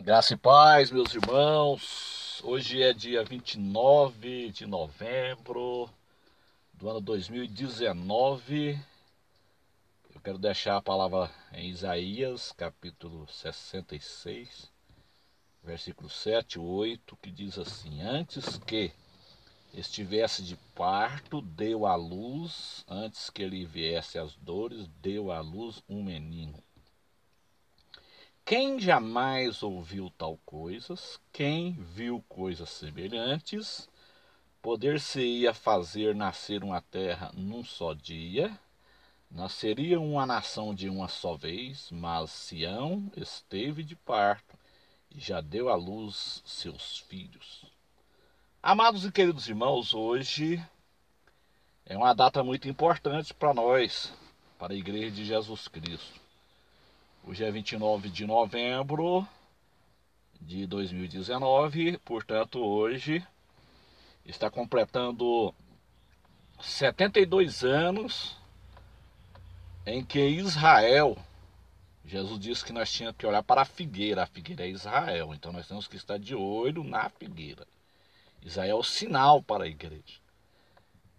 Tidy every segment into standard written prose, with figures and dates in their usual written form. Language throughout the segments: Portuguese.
Graça e paz, meus irmãos. Hoje é dia 29 de novembro do ano 2019. Eu quero deixar a palavra em Isaías, capítulo 66, versículo 7 e 8, que diz assim: Antes que estivesse de parto, deu à luz, antes que ele viesse as dores, deu à luz um menino. Quem jamais ouviu tal coisas? Quem viu coisas semelhantes? Poder-se-ia fazer nascer uma terra num só dia? Nasceria uma nação de uma só vez, mas Sião esteve de parto e já deu à luz seus filhos. Amados e queridos irmãos, hoje é uma data muito importante para nós, para a Igreja de Jesus Cristo. Hoje é 29 de novembro de 2019, portanto, hoje está completando 72 anos em que Israel, Jesus disse que nós tínhamos que olhar para a figueira é Israel, então nós temos que estar de olho na figueira. Israel é o sinal para a igreja.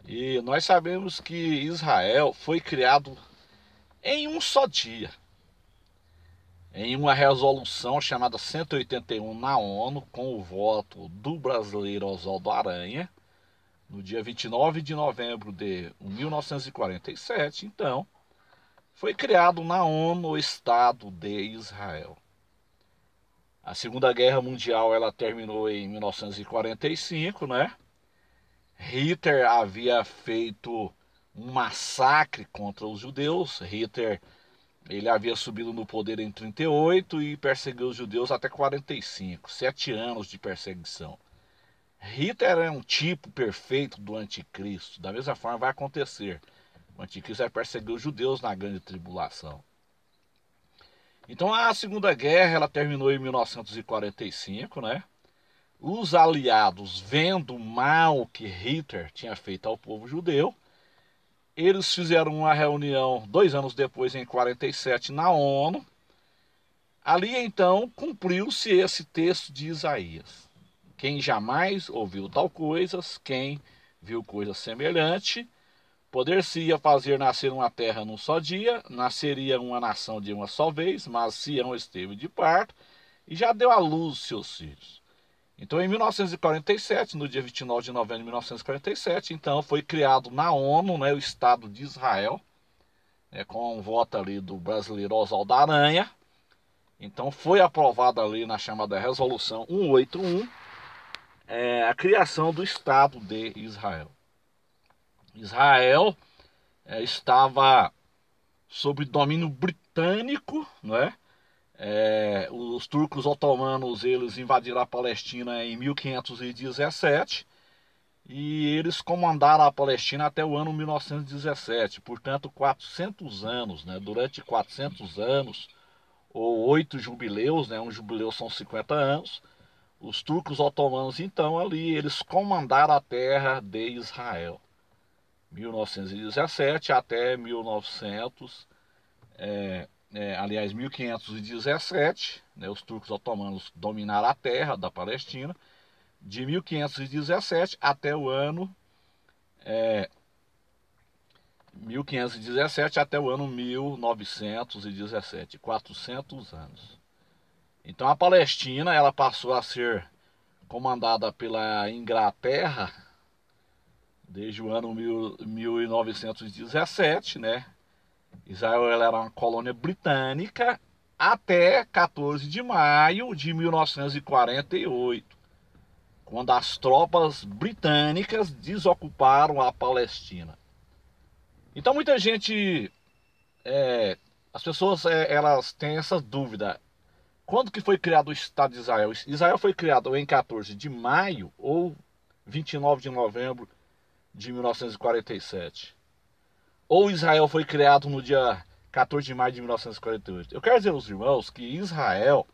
E nós sabemos que Israel foi criado em um só dia, em uma resolução chamada 181 na ONU, com o voto do brasileiro Oswaldo Aranha, no dia 29 de novembro de 1947, então, foi criado na ONU o Estado de Israel. A Segunda Guerra Mundial ela terminou em 1945, né? Hitler havia feito um massacre contra os judeus. Hitler ele havia subido no poder em 38 e perseguiu os judeus até 45, 7 anos de perseguição. Hitler é um tipo perfeito do anticristo. Da mesma forma vai acontecer. O anticristo vai perseguir os judeus na grande tribulação. Então a Segunda Guerra ela terminou em 1945, né? Os aliados, vendo o mal que Hitler tinha feito ao povo judeu, eles fizeram uma reunião 2 anos depois, em 47, na ONU. Ali então cumpriu-se esse texto de Isaías. Quem jamais ouviu tal coisas, quem viu coisa semelhante, poder-se-ia fazer nascer uma terra num só dia, nasceria uma nação de uma só vez, mas Sião esteve de parto e já deu à luz seus filhos. Então, em 1947, no dia 29 de novembro de 1947, então foi criado na ONU, né, o Estado de Israel, né, com um voto ali do brasileiro Oswaldo Aranha. Então foi aprovada ali na chamada Resolução 181 a criação do Estado de Israel. Israel estava sob domínio britânico, né? Os turcos otomanos eles invadiram a Palestina em 1517 e eles comandaram a Palestina até o ano 1917, portanto 400 anos, né? Durante 400 anos ou 8 jubileus, né? Um jubileu são 50 anos. Os turcos otomanos então ali eles comandaram a terra de Israel. 1917 até 1900, aliás, 1517, né, os turcos otomanos dominaram a terra da Palestina, de 1517 até o ano 1517 até o ano 1917, 400 anos. Então a Palestina ela passou a ser comandada pela Inglaterra desde o ano 1917, né? Israel ela era uma colônia britânica até 14 de maio de 1948, quando as tropas britânicas desocuparam a Palestina. Então muita gente, as pessoas elas têm essa dúvida. Quando que foi criado o Estado de Israel? Israel foi criado em 14 de maio ou 29 de novembro de 1947? Ou Israel foi criado no dia 14 de maio de 1948? Eu quero dizer aos irmãos que Israel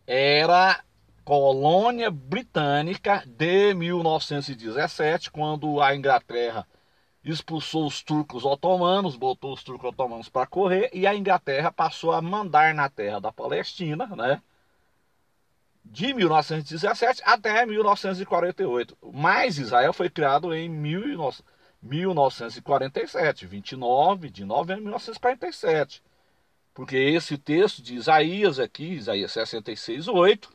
era colônia britânica de 1917, quando a Inglaterra expulsou os turcos otomanos, botou os turcos otomanos para correr, e a Inglaterra passou a mandar na terra da Palestina, né? de 1917 até 1948. Mas Israel foi criado em 1947, 29 de novembro de 1947. Porque esse texto de Isaías aqui, Isaías 66:8,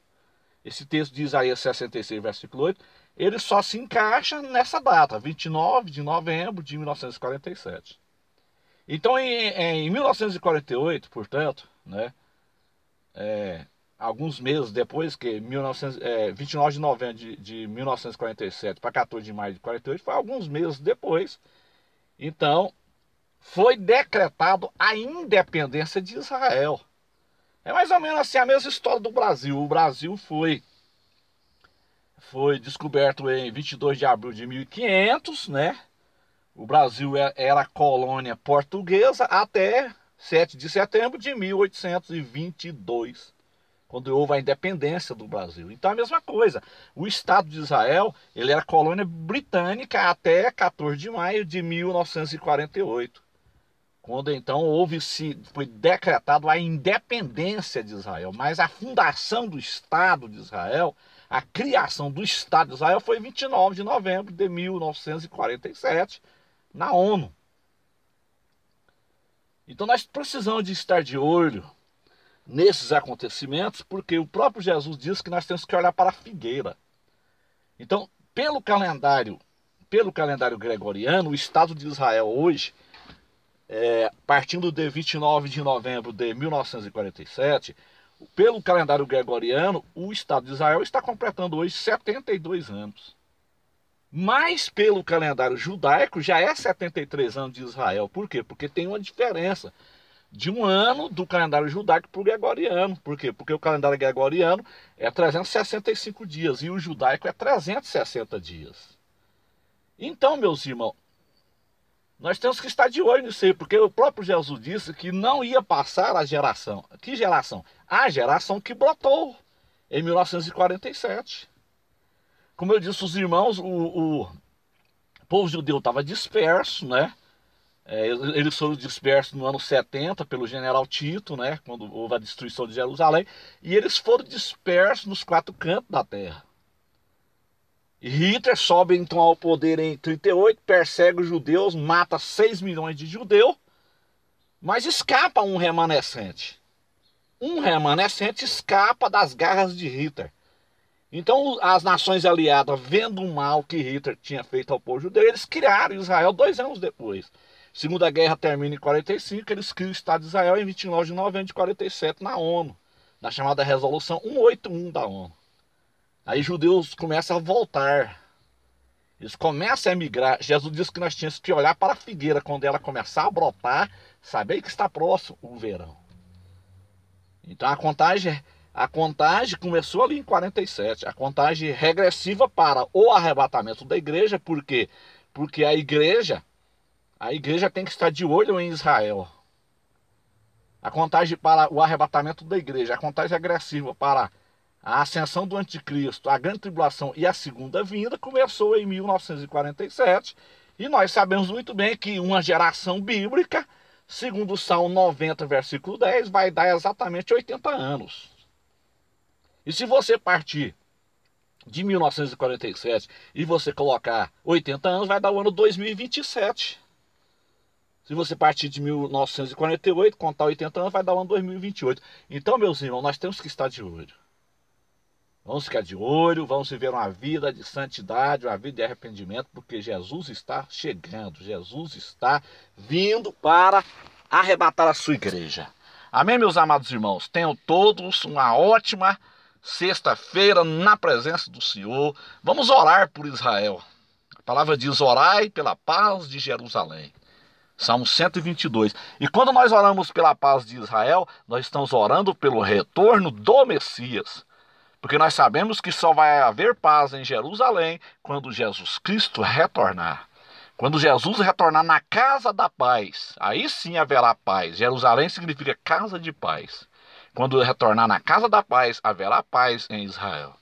esse texto de Isaías 66, versículo 8, ele só se encaixa nessa data, 29 de novembro de 1947. Então, em 1948, portanto, né, alguns meses depois, que 29 de novembro de 1947 para 14 de maio de 48, foi alguns meses depois, então, foi decretado a independência de Israel. É mais ou menos assim a mesma história do Brasil. O Brasil foi descoberto em 22 de abril de 1500, né? O Brasil era colônia portuguesa até 7 de setembro de 1822, quando houve a independência do Brasil. Então a mesma coisa. O Estado de Israel, ele era colônia britânica até 14 de maio de 1948. Quando então foi decretado a independência de Israel. Mas a fundação do Estado de Israel, a criação do Estado de Israel foi 29 de novembro de 1947, na ONU. Então nós precisamos de estar de olho nesses acontecimentos, porque o próprio Jesus diz que nós temos que olhar para a figueira. Então, pelo calendário gregoriano, o Estado de Israel hoje, partindo de 29 de novembro de 1947, pelo calendário gregoriano, o Estado de Israel está completando hoje 72 anos. Mas pelo calendário judaico já é 73 anos de Israel. Por quê? Porque tem uma diferença de um ano do calendário judaico para o gregoriano. Por quê? Porque o calendário gregoriano é 365 dias e o judaico é 360 dias. Então, meus irmãos, nós temos que estar de olho nisso aí, porque o próprio Jesus disse que não ia passar a geração. Que geração? A geração que brotou em 1947. Como eu disse, os irmãos, o povo judeu estava disperso, né? Eles foram dispersos no ano 70 pelo general Tito, né? Quando houve a destruição de Jerusalém. E eles foram dispersos nos 4 cantos da terra. E Hitler sobe então ao poder em 38, persegue os judeus, mata 6 milhões de judeus, mas escapa um remanescente. Um remanescente escapa das garras de Hitler. Então as nações aliadas, vendo o mal que Hitler tinha feito ao povo judeu, eles criaram Israel 2 anos depois. Segunda Guerra termina em 45, eles criam o Estado de Israel em 29 de novembro de 47 na ONU, na chamada Resolução 181 da ONU. Aí judeus começam a voltar. Eles começam a emigrar. Jesus disse que nós tínhamos que olhar para a figueira quando ela começar a brotar, saber que está próximo o verão. Então a contagem começou ali em 47. A contagem regressiva para o arrebatamento da igreja. Por quê? Porque a igreja tem que estar de olho em Israel. A contagem para o arrebatamento da igreja, a contagem regressiva para a ascensão do anticristo, a grande tribulação e a segunda vinda começou em 1947. E nós sabemos muito bem que uma geração bíblica, segundo o Salmo 90, versículo 10, vai dar exatamente 80 anos. E se você partir de 1947 e você colocar 80 anos, vai dar o ano 2027. Se você partir de 1948, contar 80 anos, vai dar o ano 2028. Então, meus irmãos, nós temos que estar de olho. Vamos ficar de olho, vamos viver uma vida de santidade, uma vida de arrependimento, porque Jesus está chegando, Jesus está vindo para arrebatar a sua igreja. Amém, meus amados irmãos? Tenham todos uma ótima sexta-feira na presença do Senhor. Vamos orar por Israel. A palavra diz: orai pela paz de Jerusalém. Salmo 122. E quando nós oramos pela paz de Israel, nós estamos orando pelo retorno do Messias. Porque nós sabemos que só vai haver paz em Jerusalém quando Jesus Cristo retornar. Quando Jesus retornar na casa da paz, aí sim haverá paz. Jerusalém significa casa de paz. Quando retornar na casa da paz, haverá paz em Israel.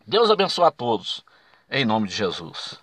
Deus abençoe a todos, em nome de Jesus.